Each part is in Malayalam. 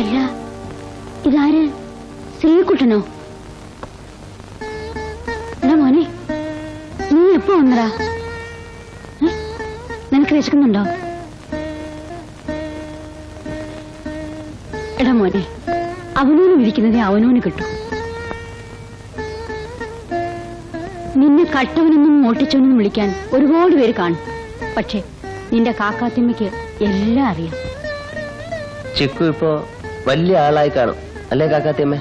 അല്ല, ഇതാര്? ശ്രീകുട്ടനോ? എടാ മോനെ, നീ എപ്പോ വന്നടാ? നിനക്ക് വിശക്കുന്നുണ്ടോ? എടാ മോനെ, അവനോന് വിളിക്കുന്നതേ അവനോന് കിട്ടും. നിന്നെ കട്ടവനെന്നും മോട്ടിച്ചവനെന്നും വിളിക്കാൻ ഒരുപാട് പേര് കാണും. പക്ഷെ നിന്റെ കാക്കാത്തിമ്മയ്ക്ക് എല്ലാം അറിയാം. ചിക്കു ഇപ്പോ വലിയ ആളായി കാണും അല്ലേ കാക്കാത്തിയമ്മ?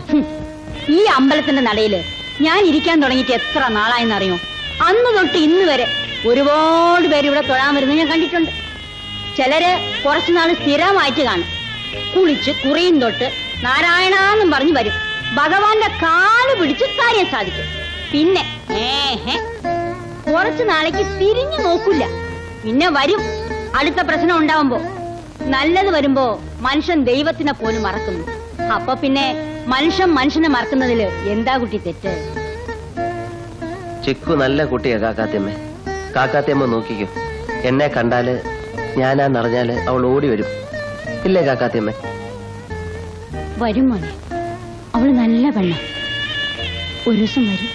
ഈ അമ്പലത്തിന്റെ നടയില് ഞാൻ ഇരിക്കാൻ തുടങ്ങിയിട്ട് എത്ര നാളായെന്നറിയോ? അന്ന് തൊട്ട് ഇന്ന് വരെ ഒരുപാട് പേര് ഇവിടെ തൊഴാൻ വരുന്നത് ഞാൻ കണ്ടിട്ടുണ്ട്. ചിലര് കുറച്ചുനാൾ സ്ഥിരമായിട്ട് കാണും. കുളിച്ച് കുറിയും തൊട്ട് നാരായണാന്നും പറഞ്ഞു വരും. ഭഗവാന്റെ കാല് പിടിച്ച് കാര്യം സാധിക്കും. പിന്നെ കുറച്ചു നാളേക്ക് തിരിഞ്ഞു നോക്കില്ല. പിന്നെ വരും അടുത്ത പ്രശ്നം ഉണ്ടാവുമ്പോ. നല്ലത് വരുമ്പോ മനുഷ്യൻ ദൈവത്തിനെ പോലും മറക്കുന്നു. അപ്പൊ പിന്നെ മനുഷ്യൻ മനുഷ്യനെ മറക്കുന്നതില് എന്താ കുട്ടി തെറ്റ്? ചിക്കു നല്ല കുട്ടിയാ കാക്കാത്തിയമ്മ. കാക്കാത്തിയമ്മ നോക്കിക്കോ, എന്നെ കണ്ടാല് ഞാനാന്നറിഞ്ഞാല് അവൾ ഓടി വരും. ഇല്ലേ കാക്കാത്തിയമ്മ? വരും മോനെ, അവള് നല്ല പെണ്ണ. ഒരു ദിവസം വരും.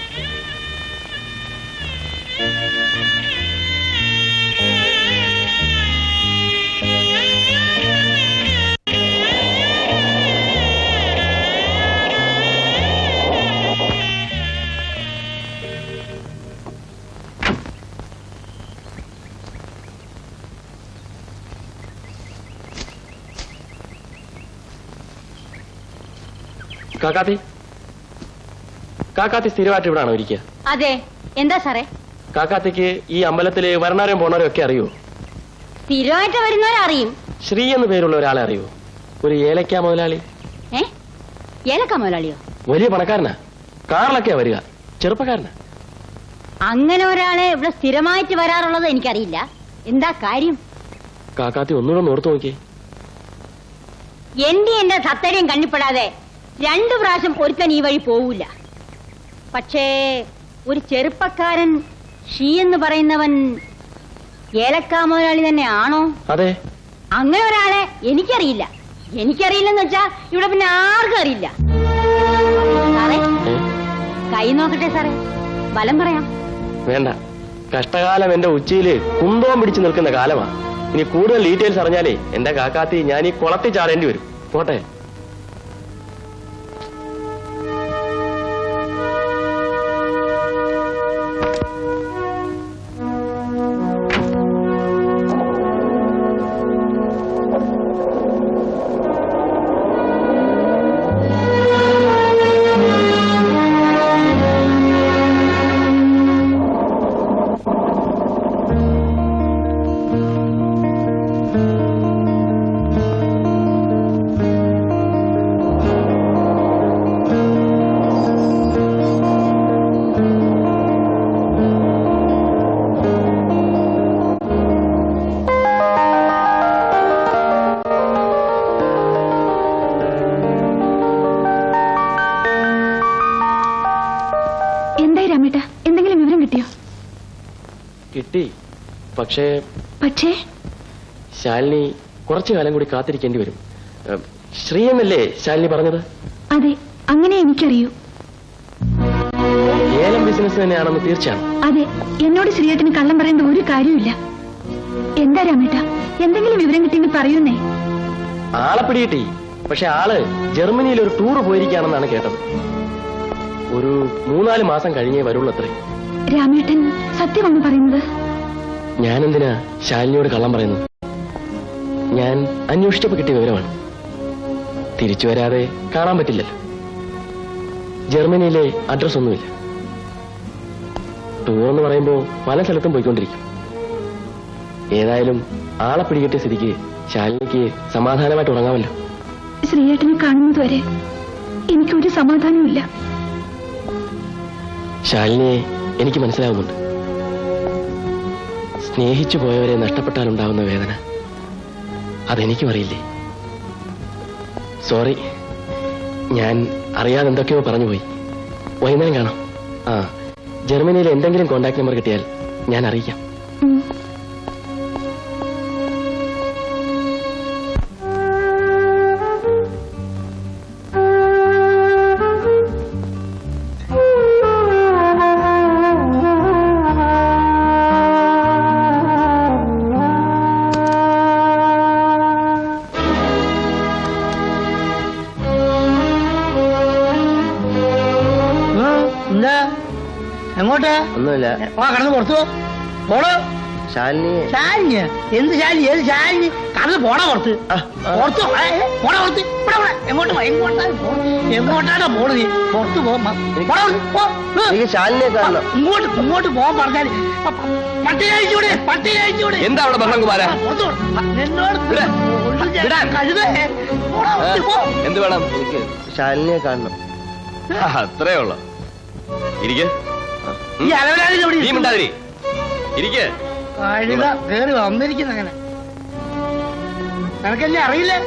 കാക്കാത്തി, കാക്കാത്തി സ്ഥിരമായിട്ട് ഇവിടെ ആണോ ഇരിക്കുക? അതെ. എന്താ സാറേ? കാക്കാത്തിക്ക് ഈ അമ്പലത്തില് വരണവരും പോണവരും ഒക്കെ അറിയോ? സ്ഥിരമായിട്ട് വരുന്നവരെ അറിയും. ശ്രീ എന്ന് പേരുള്ള ഒരാളെ അറിയോ? ഒരു ഏലക്ക മുതലാളി. ഏലക്ക മുതലാളിയോ? വലിയ പണക്കാരനാ, കാറിലൊക്കെയാ വരിക. ചെറുപ്പക്കാരനാ. അങ്ങനെ ഒരാളെ ഇവിടെ സ്ഥിരമായിട്ട് വരാറുള്ളത് എനിക്കറിയില്ല. എന്താ കാര്യം? കാക്കാത്തി ഒന്നുകൂടെ ഓർത്തു നോക്കി. എന്റെ സത്തര്യം കണ്ണിപ്പെടാതെ 2 പ്രാവശ്യം ഒരുത്തൻ ഈ വഴി പോവില്ല. പക്ഷേ ഒരു ചെറുപ്പക്കാരൻ ഷീ എന്ന് പറയുന്നവൻ ഏലക്ക മുതലാളി തന്നെ ആണോ? അതെ. അങ്ങനെ ഒരാളെ എനിക്കറിയില്ല. എനിക്കറിയില്ലെന്ന് വെച്ചാ ഇവിടെ പിന്നെ ആർക്കും അറിയില്ല. സാറേ, കൈ നോക്കട്ടെ സാറേ, ബലം പറയാം. വേണ്ട, കഷ്ടകാലം എന്റെ ഉച്ചയില് കുന്തവും പിടിച്ചു നിൽക്കുന്ന കാലമാ. ഇനി കൂടുതൽ ഡീറ്റെയിൽസ് അറിഞ്ഞാലേ എന്റെ കാക്കാത്തി ഞാൻ ഈ കുളത്തിൽ ചാടേണ്ടി വരും. പോട്ടെ. കിട്ടി. പക്ഷേ ശാലിനി കുറച്ചു കാലം കൂടി കാത്തിരിക്കേണ്ടി വരും. ശ്രീ എന്നല്ലേ ശാലിനി പറഞ്ഞത്? അതെ, അങ്ങനെ എനിക്കറിയൂ. ഏലം ബിസിനസ് തന്നെയാണെന്ന് തീർച്ചയാണ്. അതെ, എന്നോട് ശ്രീയേട്ടന് കള്ളം പറയേണ്ട ഒരു കാര്യമില്ല. എന്താ രാമേട്ട, എന്തെങ്കിലും വിവരം കിട്ടിയെന്ന് പറയൂന്നേ. ആളെ പിടികിട്ടി. പക്ഷെ ആള് ജർമ്മനിയിൽ ഒരു ടൂർ പോയിരിക്കുകയാണെന്നാണ് കേട്ടത്. ഒരു 3-4 മാസം കഴിഞ്ഞേ വരുള്ളൂ അത്രേ. രാമേട്ടൻ സത്യമാണ് പറയുന്നത്? ഞാനെന്തിനാ ശാലിനിയോട് കള്ളം പറയുന്നത്? ഞാൻ അന്വേഷിച്ചപ്പോ കിട്ടിയ വിവരമാണ്. തിരിച്ചു വരാതെ കാണാൻ പറ്റില്ലല്ലോ. ജർമ്മനിയിലെ അഡ്രസ് ഒന്നുമില്ല. ടൂർ എന്ന് പറയുമ്പോ പല സ്ഥലത്തും പോയിക്കൊണ്ടിരിക്കും. ഏതായാലും ആളെ പിടികിട്ടിയ സ്ഥിതിക്ക് ശാലിനിക്ക് സമാധാനമായിട്ട് ഉറങ്ങാമല്ലോ. ശ്രീയേട്ടനെ കാണുന്നതുവരെ എനിക്കൊരു സമാധാനമില്ല. ശാലിനിയെ എനിക്ക് മനസ്സിലാവുന്നുണ്ട്. സ്നേഹിച്ചു പോയവരെ നഷ്ടപ്പെട്ടാലുണ്ടാവുന്ന വേദന അതെനിക്കും അറിയില്ലേ. സോറി, ഞാൻ അറിയാതെ എന്തൊക്കെയോ പറഞ്ഞുപോയി. വൈകുന്നേരം കാണാം. ജർമ്മനിയിൽ എന്തെങ്കിലും കോണ്ടാക്ട് നമ്പർ കിട്ടിയാൽ ഞാൻ അറിയിക്കാം. എങ്ങോട്ട്? ഒന്നുമില്ല. കടന്ന് പുറത്തു പോണോ? ശാലിനി. ശാലിനി? എന്ത് ശാലിനി? ഏത് ശാലിനി? കടന്ന് പോണോ പുറത്ത്? പുറത്തു പോണ പുറത്ത്. എങ്ങോട്ട് എങ്ങോട്ടാണോ പോണത് നീ? പുറത്ത് എനിക്ക് ശാലിനിയെ കാണണം. ഇങ്ങോട്ട് പോകാൻ പറഞ്ഞാൽ പട്ടി കഴിച്ചൂടെ? പട്ടി കഴിച്ചൂടെ? എന്താ അവിടെ ബഹളം കുമാരാ? എന്ത് വേണം? എനിക്ക് ശാലിനിയെ കാണണം. അത്രേ ഉള്ളു. ഇരിക്കെ. ഈ അലവലാതി നീ മിണ്ടാതിരി. ഇരിക്കെ. കഴുത കേറി വന്നിരിക്കുന്ന അങ്ങനെ നിനക്കല്ലേ അറിയില്ലേ?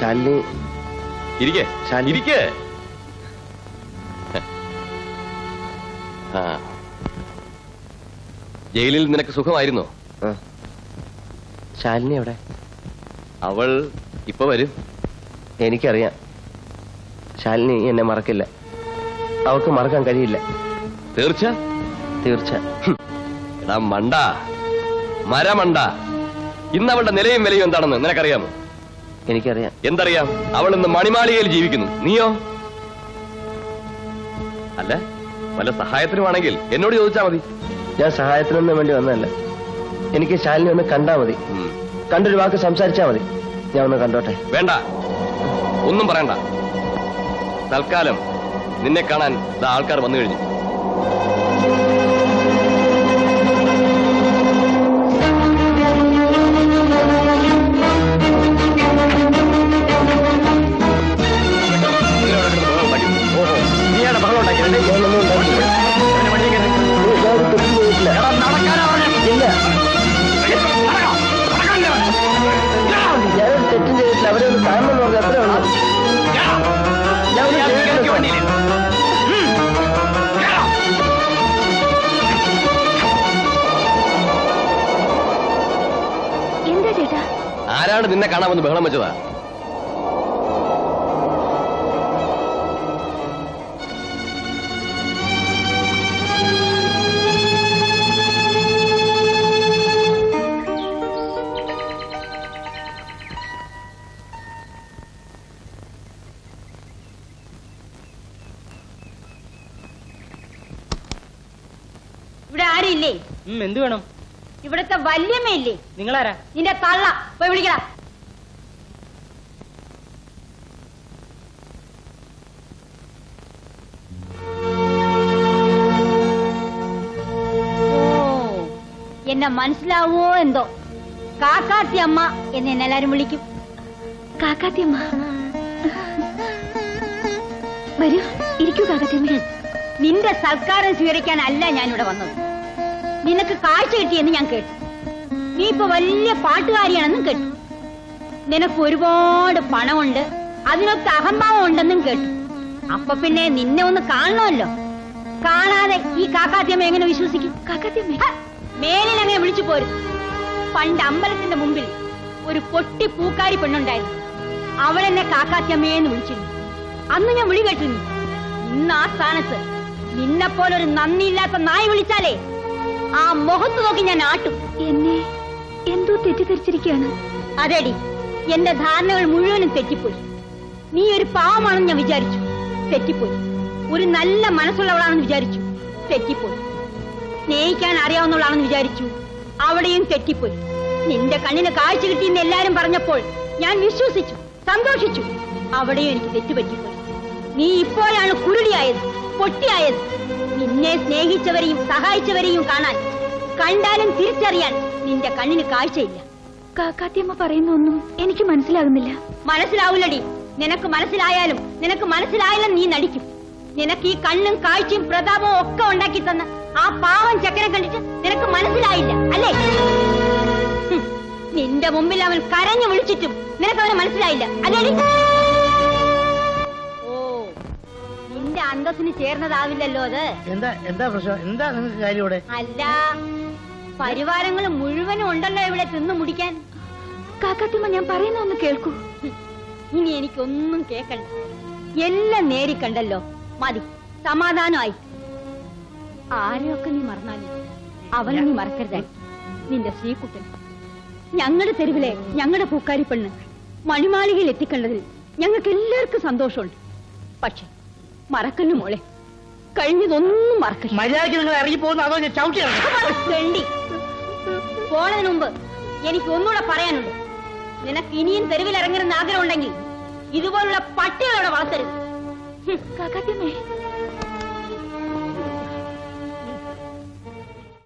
ശാലിനി. ഇരിക്കെ. ശാലിനി. ഇരിക്കെ. ജയിലിൽ നിനക്ക് സുഖമായിരുന്നോ? ശാലിനി എവിടെ? അവൾ ഇപ്പൊ വരും. എനിക്കറിയാം. ശാലിനി എന്നെ മറക്കില്ല. അവൾക്ക് മറക്കാൻ കഴിയില്ല. തീർച്ച? തീർച്ച. എടാ മണ്ട, മരമണ്ട, ഇന്ന് അവളുടെ നിലയും വിലയും എന്താണെന്ന് നിനക്കറിയാമോ? എനിക്കറിയാം. എന്തറിയാം? അവൾ ഇന്ന് മണിമാളികയിൽ ജീവിക്കുന്നു. നീയോ? അല്ല, വല്ല സഹായത്തിനുമാണെങ്കിൽ എന്നോട് ചോദിച്ചാ മതി. ഞാൻ സഹായത്തിനൊന്നും വേണ്ടി വന്നതല്ല. എനിക്ക് ശാലിനി ഒന്ന് കണ്ടാ മതി. കണ്ടൊരു വാക്ക് സംസാരിച്ചാ മതി. ഞാൻ ഒന്ന് കണ്ടോട്ടെ. വേണ്ട, ഒന്നും പറയണ്ട. തൽക്കാലം നിന്നെ കാണാൻ ആൾക്കാർ വന്നു കഴിഞ്ഞു. നീയാണ് ബഹളം ഉണ്ടാക്കിയത്. ഞാനൊരു തെറ്റും ചെയ്തിട്ടില്ല. അവരെ ഒന്ന് കാണണം എന്ന് പറഞ്ഞാൽ അത്രേ ഉള്ളൂ. എന്താ ചേട്ടാ? ആരാണ് നിന്നെ കാണാമെന്ന് ബഹളം വെച്ചതാ? ഇവിടെ ആരില്ലേ? എന്ത് വേണം? ഇവിടത്തെ വല്യമ്മയില്ലേ? നിങ്ങളാരാ? നിന്റെ തള്ള. പോയി വിളിക്കടാ. എന്നെ മനസ്സിലാവോ എന്തോ? കാക്കാത്തിയമ്മ എന്ന് എന്നെ എല്ലാരും വിളിക്കും. കാക്കാത്തിയമ്മ വരൂ, ഇരിക്കൂ കാക്കാത്തിയമ്മ. നിന്റെ സൽക്കാരം സ്വീകരിക്കാനല്ല ഞാനിവിടെ വന്നത്. നിനക്ക് കാഴ്ച കിട്ടിയെന്ന് ഞാൻ കേട്ടു. നീ ഇപ്പൊ വലിയ പാട്ടുകാരിയാണെന്നും കേട്ടു. നിനക്ക് ഒരുപാട് പണമുണ്ട്, അതിനൊക്കെ അഹംഭാവം ഉണ്ടെന്നും കേട്ടു. അപ്പൊ പിന്നെ നിന്നെ ഒന്ന് കാണണമല്ലോ. കാണാതെ ഈ കാക്കാത്തിയമ്മ എങ്ങനെ വിശ്വസിക്കും? കാക്കാത്തിയമ്മ മേലിൽ അങ്ങനെ വിളിച്ചു പോരും. പണ്ട് അമ്പലത്തിന്റെ മുമ്പിൽ ഒരു പൊട്ടി പൂക്കാരി പെണ്ണുണ്ടായിരുന്നു. അവളെന്നെ കാക്കാത്തിയമ്മയെന്ന് വിളിച്ചിരുന്നു. അന്ന് ഞാൻ വിളി കേട്ടിരുന്നു. ഇന്ന് ആ സ്ഥാനത്ത് നിന്നെപ്പോലൊരു നന്ദിയില്ലാത്ത നായി വിളിച്ചാലേ ആ മുഖത്ത് നോക്കി ഞാൻ ആട്ടും. എന്നെ എന്തോ തെറ്റിദ്ധരിച്ചിരിക്കുകയാണ്. അതെടി, എന്റെ ധാരണകൾ മുഴുവനും തെറ്റിപ്പോയി. നീ ഒരു പാവമാണെന്ന് ഞാൻ വിചാരിച്ചു. തെറ്റിപ്പോയി. ഒരു നല്ല മനസ്സുള്ളവളാണെന്ന് വിചാരിച്ചു. തെറ്റിപ്പോയി. സ്നേഹിക്കാൻ അറിയാവുന്നവളാണെന്ന് വിചാരിച്ചു. അവിടെയും തെറ്റിപ്പോയി. നിന്റെ കണ്ണിന് കാഴ്ച കിട്ടിയെന്ന് എല്ലാരും പറഞ്ഞപ്പോൾ ഞാൻ വിശ്വസിച്ചു, സന്തോഷിച്ചു. അവിടെയും എനിക്ക് തെറ്റുപറ്റിപ്പോയി. നീ ഇപ്പോഴാണ് കുരുടിയായത്, പൊട്ടിയായത്. നിന്നെ സ്നേഹിച്ചവരെയും സഹായിച്ചവരെയും കാണാൻ, കണ്ടാലും തിരിച്ചറിയാൻ നിന്റെ കണ്ണിന് കാഴ്ചയില്ല. കാക്കാത്തിയമ്മ പറയുന്നൊന്നും എനിക്ക് മനസ്സിലാകുന്നില്ല. മനസ്സിലാവില്ലടി. നിനക്ക് മനസ്സിലായാലും നിനക്ക് മനസ്സിലായാലും നീ നടിക്കും. നിനക്ക് ഈ കണ്ണും കാഴ്ചയും പ്രതാപവും ഒക്കെ ഉണ്ടാക്കി തന്ന ആ പാവം ചക്കനെ കണ്ടിട്ട് നിനക്ക് മനസ്സിലായില്ല അല്ലേ? നിന്റെ മുമ്പിൽ അവൻ കരഞ്ഞു വിളിച്ചിട്ടും നിനക്ക് അവനെ മനസ്സിലായില്ല അല്ലേ? നിന്റെ അന്തസ്സിന് ചേർന്നതാവില്ലല്ലോ അത്. എന്താ പ്രശ്നം? എന്താ നിങ്ങൾക്ക് കാര്യം ഇവിടെ? അല്ല, പരിവാരങ്ങൾ മുഴുവനും ഉണ്ടല്ലോ ഇവിടെ തിന്നു മുടിക്കാൻ. കാക്കാത്തിമ്മ, ഞാൻ പറയുന്ന ഒന്ന് കേൾക്കൂ. ഇനി എനിക്കൊന്നും കേക്കണ്ട. എല്ലാം നേരിക്കണ്ടല്ലോ, മതി, സമാധാനമായി. ആരെയൊക്കെ നീ മറന്നാലും അവനെ നീ മറക്കരുത്. നിന്റെ ശ്രീകുട്ടൻ ഞങ്ങളുടെ തെരുവിലെ ഞങ്ങളുടെ പൂക്കാരി പെണ്ണ് മണിമാളികയിൽ എത്തിക്കണ്ടതിൽ ഞങ്ങൾക്ക് എല്ലാവർക്കും സന്തോഷമുണ്ട്. പക്ഷെ മറക്കന്നു മോളെ, കഴിഞ്ഞതൊന്നും മറക്കരുത്. മര്യാദയ്ക്ക് നിങ്ങൾ ഇറങ്ങി പോകുന്ന അതോ ഞാൻ ചവിട്ടി തെണ്ടി പോണതിന് മുമ്പ് എനിക്ക് ഒന്നുകൂടെ പറയാനുണ്ട്. നിനക്ക് ഇനിയും തെരുവിൽ ഇറങ്ങണമെന്ന് ആഗ്രഹം ഉണ്ടെങ്കിൽ ഇതുപോലുള്ള പട്ടികളോടെ വളർത്തരുത്. കാക്കാത്തിയമ്മേ